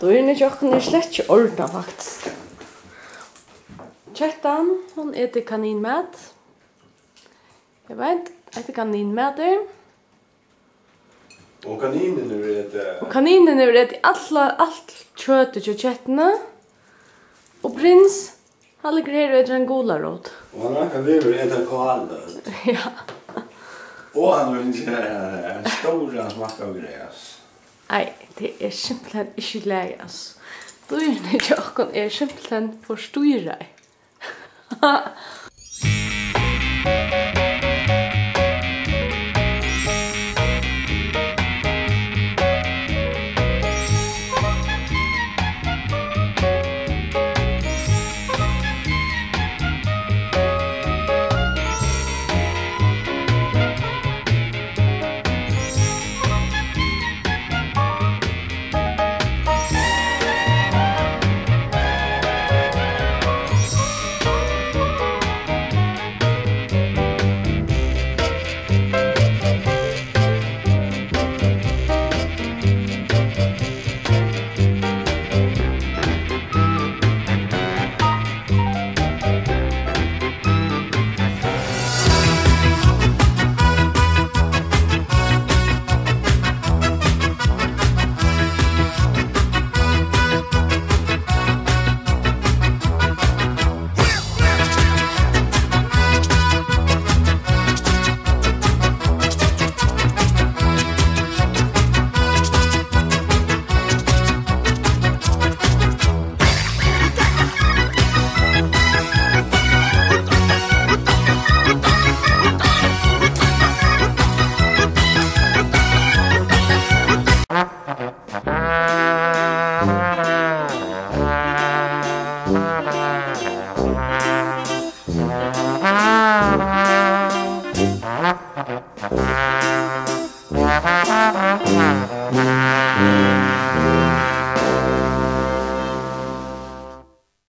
Dyrene tjocken slett ikke ordna faktisk. Kjettan, hon äter kaninmat. Jag vet, äter kaninmater. Och kaninen är det. Och kaninen är det allt köttet och ketterna. Och prins, han ligger här och äter en golarot. Och han kan väl äta koala. Ja. Och han vill inte stora smaka av gräs. Nej, det är simpelthen inte läge, alltså. Dyrene tjocken är simpelthen forstyrret.